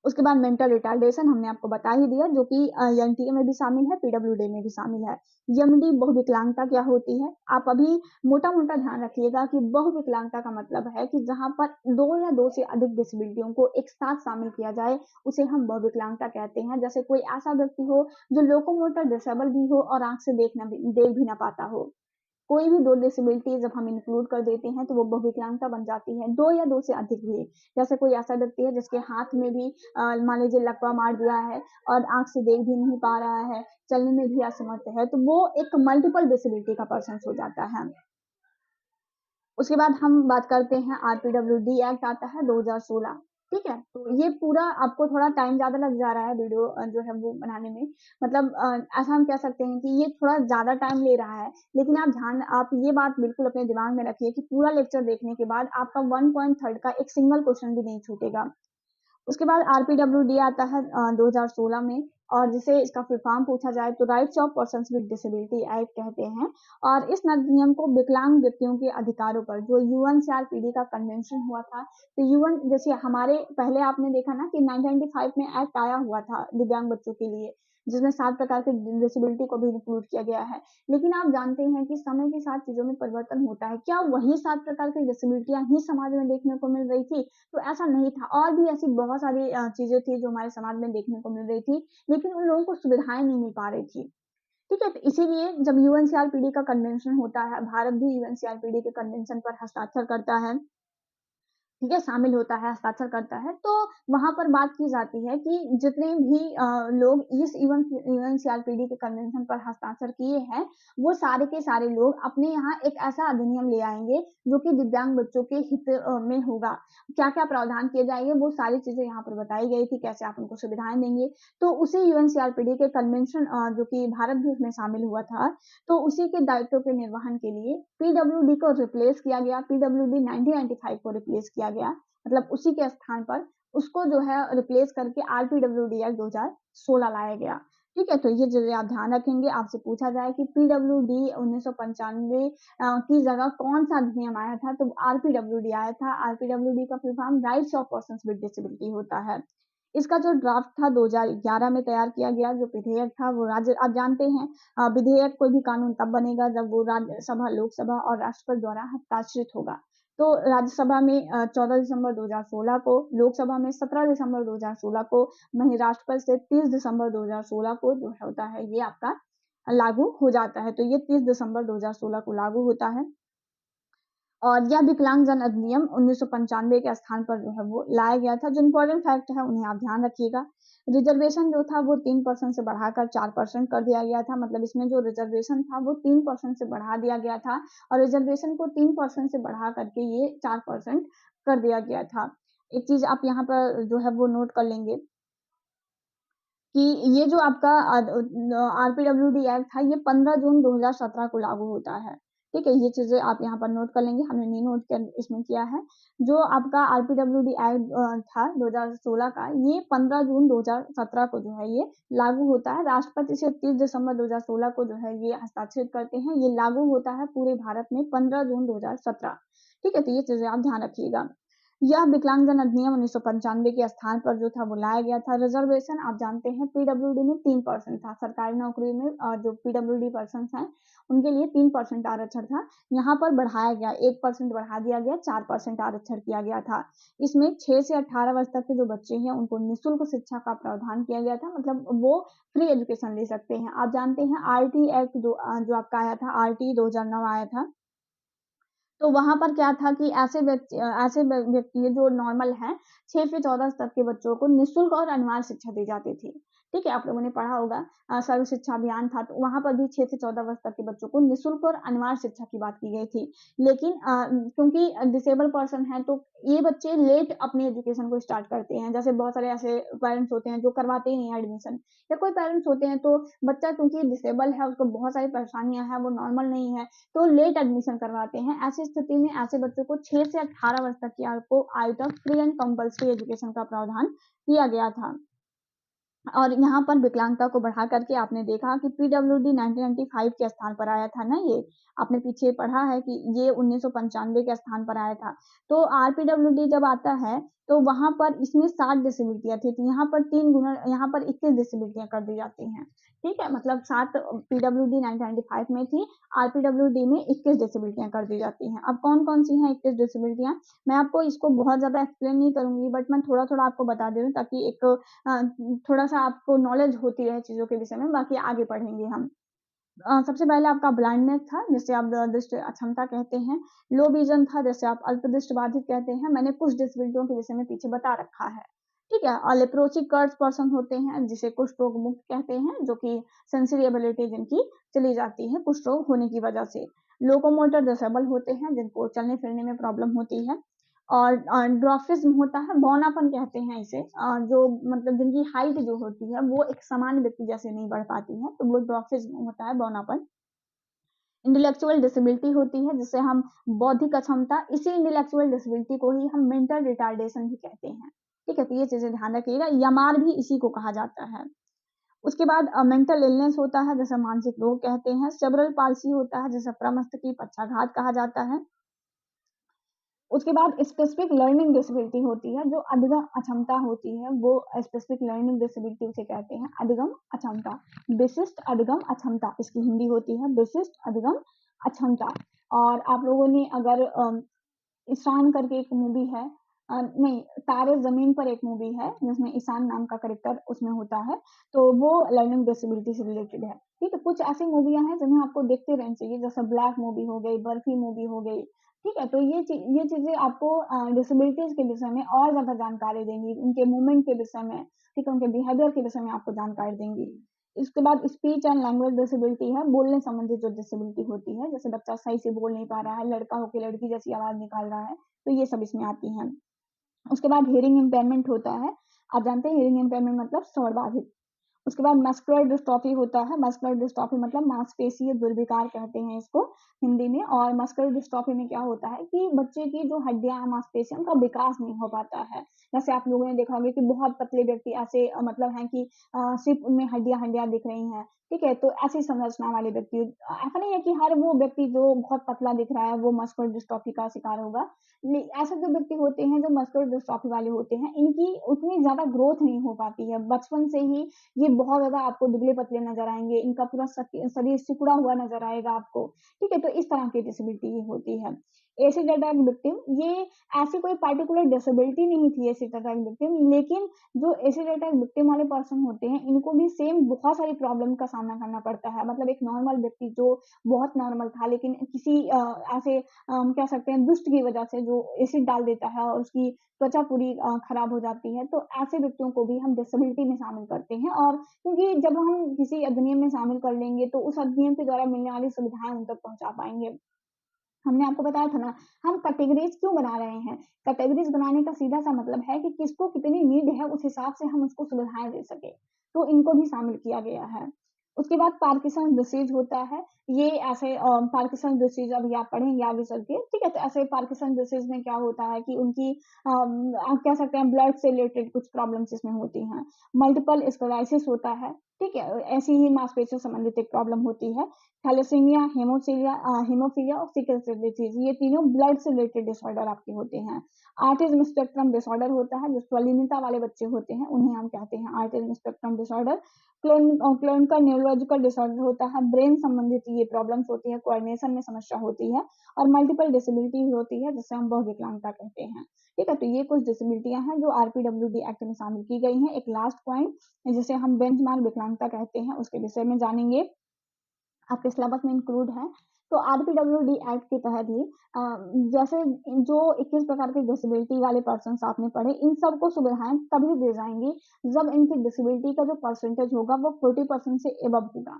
उसके बाद मेंटल रिटार्डेशन हमने आपको बता ही दिया जो कि एनटीए में भी शामिल है, पीडब्ल्यूडी में भी शामिल है। एमडी बहुविकलांगता क्या होती है? आप अभी मोटा-मोटा ध्यान रखिएगा कि बहुविकलांगता का मतलब है कि जहाँ पर 2 या 2 से अधिक डिसेबिलिटियों को एक साथ शामिल किया जाए, उसे हम बहुविकलांगता कहते हैं। जैसे कोई ऐसा व्यक्ति हो जो लोकोमोटर डिसेबल भी हो और आँख से देख भी ना पाता हो। कोई भी 2 डिसेबिलिटी जब हम इंक्लूड कर देते हैं तो वो बहुविकलांगता बन जाती है, 2 या 2 से अधिक भी। जैसे कोई ऐसा व्यक्ति है जिसके हाथ में भी मान लीजिए लकवा मार दिया है और आँख से देख भी नहीं पा रहा है, चलने में भी असमर्थ है, तो वो एक मल्टीपल डिसेबिलिटी का पर्सन्स हो जाता है। उसके बाद हम बात करते हैं आरपीडब्ल्यूडी एक्ट आता है 2016, ठीक है? तो ये पूरा आपको थोड़ा टाइम ज़्यादा लग जा रहा है वीडियो जो है वो बनाने में। मतलब ऐसा हम कह सकते हैं कि ये थोड़ा ज़्यादा टाइम ले रहा है, लेकिन आप ये बात बिल्कुल अपने दिमाग में रखिए कि पूरा लेक्चर देखने के बाद आपका 1.3 का एक सिंगल क्वेश्चन भी नहीं छूटेगा। उसके बाद आरपीडब्ल्यूडी आता है 2016 में और जिसे इसका फुल फॉर्म पूछा जाए तो rights of persons with disability act कहते हैं और इस नियम को विकलांग व्यक्तियों के अधिकारों पर जो यूएनसीआरपीडी का कन्वेंशन हुआ था, तो यूएन जैसे हमारे पहले आपने देखा ना कि 1995 में एक्ट आया हुआ था दिव्यांग बच्चों के लिए, जिसमें 7 प्रकार के डिसेबिलिटी को भी इंक्लूड किया गया है। लेकिन आप जानते हैं कि समय के साथ चीज़ों में परिवर्तन होता है। क्या वही 7 प्रकार की डिसेबिलिटियाँ ही समाज में देखने को मिल रही थी? तो ऐसा नहीं था और भी ऐसी बहुत सारी चीज़ें थी जो हमारे समाज में देखने को मिल रही थी, लेकिन उन लोगों को सुविधाएँ नहीं मिल पा रही थी। ठीक है? तो इसीलिए जब यूएनसीआरपीडी का कन्वेंशन होता है, भारत भी यूएनसीआरपीडी के कन्वेंशन पर हस्ताक्षर करता है। ठीक है, शामिल होता है, हस्ताक्षर करता है, तो वहाँ पर बात की जाती है कि जितने भी लोग इस यूएनसीआरपीडी के कन्वेंशन पर हस्ताक्षर किए हैं, वो सारे के सारे लोग अपने यहाँ एक ऐसा अधिनियम ले आएँगे, जो कि दिव्यांग बच्चों के हित में होगा। क्या-क्या प्रावधान किए जाएँगे, वो सारी चीज़ें यहाँ पर बताई गई थी, कैसे आप उनको सुविधाएँ देंगे। तो उसी यूएनसीआरपीडी के कन्वेंशन जो कि भारत भी उसमें शामिल हुआ था, तो उसी के दायित्व के निर्वहन के लिए पीडब्ल्यूडी को रिप्लेस किया गया, पीडब्ल्यूडी 1995 को रिप्लेस किया गया, मतलब उसी के स्थान पर उसको जो है रिप्लेस करके आरपीडब्ल्यूडी एक्ट 2016 लाया गया। ठीक है, तो ये चीज़ें आप ध्यान रखेंगे, आपसे पूछा जाए कि पीडब्ल्यूडी 1995 की जगह कौन-सा अधिनियम आया था, तो आरपीडब्ल्यूडी आया था। आरपीडब्ल्यूडी का full form rights of persons with disability होता है। इसका जो ड्राफ्ट था 2011 में तैयार किया गया, जो विधेयक था वो राज्य आप जानते हैं विधेयक कोई भी कानून तब बनेगा जब वो राज्यसभा, लोकसभा और राष्ट्रपति द्वारा हस्ताक्षरित होगा। तो राज्यसभा में 14 दिसंबर 2016 को, लोकसभा में 17 दिसंबर 2016 को, वहीं राष्ट्रपति से 30 दिसंबर 2016 को जो होता है ये आपका लागू हो जाता है। तो ये 30 दिसंबर 2016 को लागू होता है। और यह विकलांगजन अधिनियम 1995 के स्थान पर जो है वो लाया गया था। जो इम्पोर्टेंट फैक्ट है उन्हें आप ध्यान रखिएगा। रिजर्वेशन जो था वो 3% से बढ़ाकर 4% कर दिया गया था। मतलब इसमें जो रिजर्वेशन था वो 3% से बढ़ा दिया गया था और रिजर्वेशन को 3% से बढ़ा करके ये 4% कर दिया गया था। एक चीज़ आप यहाँ पर जो है वो नोट कर लेंगे कि ये जो आपका आरपीडब्ल्यूडी एक्ट था ये 15 जून 2017 को लागू होता है। ठीक है, ये चीज़ें आप यहाँ पर नोट कर लेंगे, हमने नहीं नोट कर इसमें किया है। जो आपका आरपीडब्ल्यूडी एक्ट था 2016 का, ये 15 जून 2017 को जो है ये लागू होता है। राष्ट्रपति से 30 दिसंबर 2016 को जो है ये हस्ताक्षरित करते हैं। ये लागू होता है पूरे भारत में 15 जून 2017। ठीक है, तो ये चीज़ें आप ध्यान रखिएगा। यह विकलांगजन अधिनियम 1995 के स्थान पर जो था वो लाया गया था। रिजर्वेशन आप जानते हैं पीडब्ल्यूडी में 3% था। सरकारी नौकरी में जो पीडब्ल्यूडी पर्सन्स हैं, उनके लिए 3% आरक्षण था। यहाँ पर बढ़ाया गया, 1% बढ़ा दिया गया, 4% आरक्षण किया गया था। इसमें 6 से 18 वर्ष तक के जो बच्चे हैं, उनको निःशुल्क शिक्षा का प्रावधान किया गया था। मतलब वो फ्री एजुकेशन ले सकते हैं। आप जानते हैं आरटी एक्ट जो आपका आया था, आरटी 2009 आया था। तो वहाँ पर क्या था कि ऐसे व्यक्ति जो नॉर्मल हैं, 6 से 14 तक के बच्चों को निःशुल्क और अनिवार्य शिक्षा दी जाती थी। ठीक है, आप लोगों ने पढ़ा होगा सर्व शिक्षा अभियान था, तो वहाँ पर भी 6 से 14 वर्ष तक के बच्चों को निःशुल्क और अनिवार्य शिक्षा की बात की गई थी। लेकिन क्योंकि डिसेबल पर्सन हैं, तो ये बच्चे लेट अपनी एजुकेशन को स्टार्ट करते हैं। जैसे बहुत सारे ऐसे पेरेंट्स होते हैं जो करवाते ही नहीं है एडमिशन, या कोई पेरेंट्स होते हैं तो बच्चा क्योंकि डिसेबल है, उसको बहुत सारी परेशानियाँ हैं, वो नॉर्मल नहीं है, तो लेट एडमिशन करवाते हैं। ऐसी स्थिति में ऐसे बच्चों को 6 से 18 वर्ष तक की आयु तक फ्री एंड कंपल्सरी एजुकेशन का प्रावधान किया गया था। और यहाँ पर विकलांगता को बढ़ा करके आपने देखा कि पीडब्ल्यूडी 1995 के स्थान पर आया था ना ये, आपने पीछे पढ़ा है कि ये 1995 के स्थान पर आया था। तो आरपीडब्ल्यूडी जब आता है, तो वहाँ पर इसमें 60 डिसेबिलिटियाँ थी, तो यहाँ पर 3 गुना यहाँ पर 21 डिसेबिलिटियाँ कर दी जाती हैं। ठीक है? मतलब 7 पीडब्ल्यूडी 1995 में थी, आरपीडब्ल्यूडी में 21 डिसेबिलिटियाँ कर दी जाती हैं। अब कौन-कौन सी हैं 21 डिसेबिलिटियाँ? मैं आपको इसको बहुत ज़्यादा एक्सप्लेन नहीं करूँगी, बट मैं थोड़ा-थोड़ा आपको बता दे रही हूँ ताकि एक थोड़ा-सा आपको नॉलेज होती रहे चीज़ों के विषय में, बाकी आगे पढ़ेंगे हम। सबसे पहले आपका ब्लाइंडनेस था, जिसे आप दृष्टि अक्षमता कहते हैं। लो विज़न था, जिसे आप अल्पदृष्टिबाधित कहते हैं। मैंने कुछ डिसेबिलिटियों के विषय में पीछे बता रखा है, ठीक है? और लेप्रोसी कर्व्ड पर्सन होते हैं, जिसे कुष्ठ रोग मुक्त कहते हैं, जो कि सेंसरी एबिलिटी जिनकी चली जाती है कुष्ठ रोग होने की वजह से। लोकोमोटर डिसेबल होते हैं, जिनको चलने-फिरने में प्रॉब्लम होती है। और ड्वार्फिज़्म होता है, बौनापन कहते हैं इसे जो मतलब जिनकी हाइट जो होती है, वो एक सामान्य व्यक्ति जैसे नहीं बढ़ पाती है, तो वो ड्वार्फिज़्म होता है, बौनापन। इंटेलेक्चुअल डिसेबिलिटी होती है, जिसे हम बौद्धिक अक्षमता, इसी इंटेलेक्चुअल डिसेबिलिटी को ही हम मेंटल रिटार्डेशन भी कहते हैं। ठीक है? तो ये चीज़ें ध्यान रखिएगा, यमार भी इसी को कहा जाता है। उसके बाद मेंटल इलनेस होता है, जिसे मानसिक रोग कहते हैं। सेरेब्रल पाल्सी होता है, जिसे प्रमस्तिष्क पक्षाघात कहा जाता है। उसके बाद स्पेसिफिक लर्निंग डिसेबिलिटी होती है, जो अधिगम अक्षमता होती है, वो स्पेसिफिक लर्निंग डिसेबिलिटी उसे कहते हैं, अधिगम अक्षमता। विशिष्ट अधिगम अक्षमता इसकी हिंदी होती है, विशिष्ट अधिगम अक्षमता। और आप लोगों ने अगर ईशान करके एक मूवी है नहीं, तारे ज़मीन पर एक मूवी है, जिसमें ईशान नाम का कैरेक्टर उसमें होता है, तो वो लर्निंग डिसेबिलिटी से रिलेटेड है। ठीक है? कुछ ऐसी मूवियाँ हैं जिन्हें आपको देखते रहना चाहिए, जैसे ब्लैक मूवी हो गई, बर्फी मूवी हो गई, ठीक है? तो ये चीज़ें आपको डिसेबिलिटीज़ के विषय में और ज़्यादा जानकारी देंगी, उनके मूवमेंट के विषय में, ठीक है? उनके बिहेवियर के विषय में आपको जानकारी देंगी। इसके बाद स्पीच एंड लैंग्वेज डिसेबिलिटी है, बोलने संबंधित जो डिसेबिलिटी होती है, जैसे बच्चा सही से बोल नहीं पा रहा है, लड़का हो के लड़की जैसी आवाज़ निकाल रहा है, तो ये सब इसमें आती हैं। उसके बाद हियरिंग इम्पेयरमेंट होता है। आप जानते हैं हियरिंग इम्पेयरमेंट मतलब श्रवण बाधित। उसके बाद मस्कुलर डिस्ट्रॉफी होता है। मस्कुलर डिस्ट्रॉफी मतलब मांसपेशीय दुर्विकार कहते हैं इसको हिंदी में। और मस्कुलर डिस्ट्रॉफी में क्या होता है कि बच्चे की जो हड्डियाँ हैं, मांसपेशियाँ, उनका विकास नहीं हो पाता है। जैसे आप लोगों ने देखा होगा कि बहुत पतले व्यक्ति ऐसे मतलब हैं कि सिर्फ़ उनमें हड्डियाँ-हड्डियाँ दिख रही हैं, ठीक है? तो ऐसी संरचना वाले व्यक्ति ऐसा नहीं है कि हर वो व्यक्ति जो बहुत पतला दिख रहा है, वो मस्कुलर डिस्ट्रॉफी का शिकार होगा। ऐसे जो व्यक्ति होते हैं जो मस्कुलर डिस्ट्रॉफी वाले होते हैं, इनकी उतनी ज़्यादा ग्रोथ नहीं हो पाती है। बचपन से ही ये बहुत ज़्यादा आपको दुबले-पतले नज़र आएँगे, इनका पूरा शरीर सिकुड़ा हुआ नज़र आएगा आपको, ठीक है? तो इस तरह की डिसेबिलिटी ये होती है। एसिड अटैक विक्टिम ये ऐसी कोई पार्टिकुलर डिसेबिलिटी नहीं थी एसिड अटैक विक्टिम, लेकिन जो एसिड अटैक विक्टिम वाले पर्सन होते हैं, इनको भी सेम बहुत सारी प्रॉब्लम का सामना करना पड़ता है। मतलब एक नॉर्मल व्यक्ति जो बहुत नॉर्मल था, लेकिन किसी ऐसे हम कह सकते हैं दुष्ट की वजह से जो एसिड डाल देता है और उसकी त्वचा पूरी खराब हो जाती है, तो ऐसे व्यक्तियों को भी हम डिसेबिलिटी में शामिल करते हैं। और क्योंकि जब हम किसी अधिनियम में शामिल कर लेंगे, तो उस अधिनियम के द्वारा मिलने वाली सुविधाएँ उन तक पहुँचा पाएँगे। हमने आपको बताया था ना, हम कैटेगरीज़ क्यों बना रहे हैं? कैटेगरीज़ बनाने का सीधा-सा मतलब है कि किसको कितनी नीड है, उस हिसाब से हम उसको सुविधाएँ दे सकें। तो इनको भी शामिल किया गया है। उसके बाद पार्किंसंस डिसीज़ होता है। ये ऐसे पार्किंसंस डिसीज़ अभी आप पढ़ेंगे आगे चल के, ठीक है? तो ऐसे पार्किंसंस डिसीज़ में क्या होता है कि उनकी आप कह सकते हैं ब्लड से रिलेटेड कुछ प्रॉब्लम्स इसमें होती हैं। मल्टीपल स्क्लेरोसिस होता है, ठीक है? ऐसी ही मांसपेशियों संबंधित एक प्रॉब्लम होती है। थैलेसीमिया, हीमोफीलिया और सिकल सेल डिसीज़ ये तीनों ब्लड से रिलेटेड डिसऑर्डर आपके होते हैं। ऑटिज़्म स्पेक्ट्रम डिसऑर्डर होता है, जो स्वलीनता वाले बच्चे होते हैं, उन्हें हम कहते हैं autism spectrum disorder. Clinical neurological disorder होता है, ब्रेन संबंधित ये प्रॉब्लम्स होती हैं, कोऑर्डिनेशन में समस्या होती है। और मल्टीपल डिसेबिलिटी होती है, जिसे हम बहुविकलांगता कहते हैं। ठीक है? तो ये कुछ डिसेबिलिटियाँ हैं, जो आरपीडब्ल्यूडी एक्ट में शामिल की गई हैं। एक लास्ट पॉइंट, जिसे हम बेंचमार्क विकलांगता कहते हैं, उसके विषय में जानेंगे। आपके सिलेबस में इंक्लूड है। तो आरपीडब्ल्यूडी एक्ट के तहत ही जैसे जो 21 प्रकार के डिसेबिलिटी वाले पर्सन्स आपने पढ़े, इन सबको सुविधाएँ तभी दी जाएँगी, जब इनकी डिसेबिलिटी का जो परसेंटेज होगा, वो 40% से अबव होगा।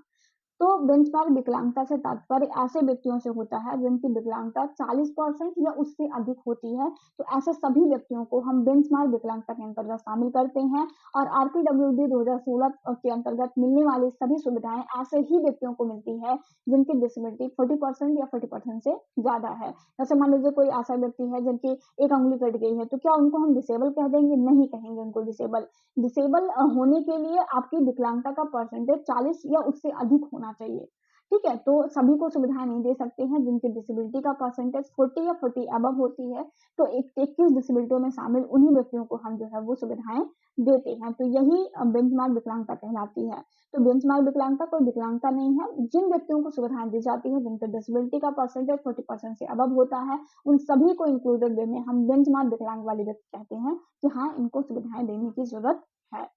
तो बेंचमार्क विकलांगता से तात्पर्य ऐसे व्यक्तियों से होता है जिनकी विकलांगता 40% या उससे अधिक होती है। तो ऐसे सभी व्यक्तियों को हम बेंचमार्क विकलांगता के अंतर्गत शामिल करते हैं। और आरपीडब्ल्यूडी 2016 के अंतर्गत मिलने वाली सभी सुविधाएं ऐसे ही व्यक्तियों को मिलती है जिनकी डिसेबिलिटी 40% या 40% से ज्यादा है। जैसे मान लीजिए कोई ऐसा व्यक्ति है जिनकी एक अंगुली कट गई है, तो क्या उनको हम डिसेबल कह देंगे? नहीं कहेंगे उनको डिसेबल। डिसेबल होने के लिए आपकी विकलांगता का परसेंटेज 40 या उससे अधिक होना चाहिए। ठीक है? तो सभी को सुविधाएँ नहीं दे सकते हैं जिनकी डिसेबिलिटी का परसेंटेज 40 या 40 अबव होती है। तो 21 डिसेबिलिटियों में शामिल उन्हीं व्यक्तियों को हम जो है वो सुविधाएँ देते हैं। तो यही बेंचमार्क विकलांगता कहलाती है। तो बेंचमार्क विकलांगता कोई विकलांगता नहीं है। जिन व्यक्तियों को सुविधाएँ दी जाती हैं, जिनकी डिसेबिलिटी का परसेंटेज 40% से अबव होता है, उन सभी को इंक्लूडेड वे में हम बेंचमार्क विकलांग वाले व्यक्ति कहते हैं कि हाँ, इनको सुविधाएँ देने की ज़रूरत है।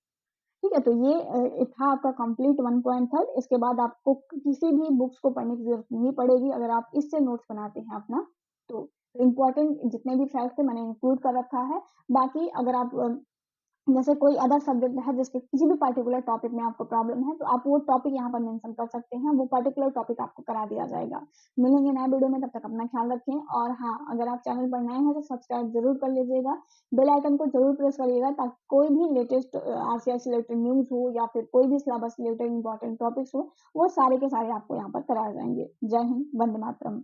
ठीक है? तो ये था आपका कंप्लीट 1.3। इसके बाद आपको किसी भी बुक्स को पढ़ने की ज़रूरत नहीं पड़ेगी अगर आप इससे नोट्स बनाते हैं अपना तो। इम्पोर्टेंट जितने भी फैक्ट्स थे मैंने इंक्लूड कर रखा है। बाकी अगर आप जैसे कोई अदर सब्जेक्ट है जिसके किसी भी पर्टिकुलर टॉपिक में आपको प्रॉब्लम है, तो आप वो टॉपिक यहाँ पर मेंशन कर सकते हैं, वो पर्टिकुलर टॉपिक आपको करा दिया जाएगा। मिलेंगे नए वीडियो में, तब तक अपना ख़्याल रखें। और हाँ, अगर आप चैनल पर नए हैं तो सब्सक्राइब ज़रूर कर लीजिएगा, बेल आइकन को ज़रूर प्रेस करिएगा ताकि कोई भी लेटेस्ट आरसीआई से रिलेटेड न्यूज़ हो या फिर कोई भी सिलेबस से रिलेटेड इम्पोर्टेंट टॉपिक्स हो, वो सारे के सारे आपको यहाँ पर कराए जाएँगे। जय हिंद, वंदे मातरम।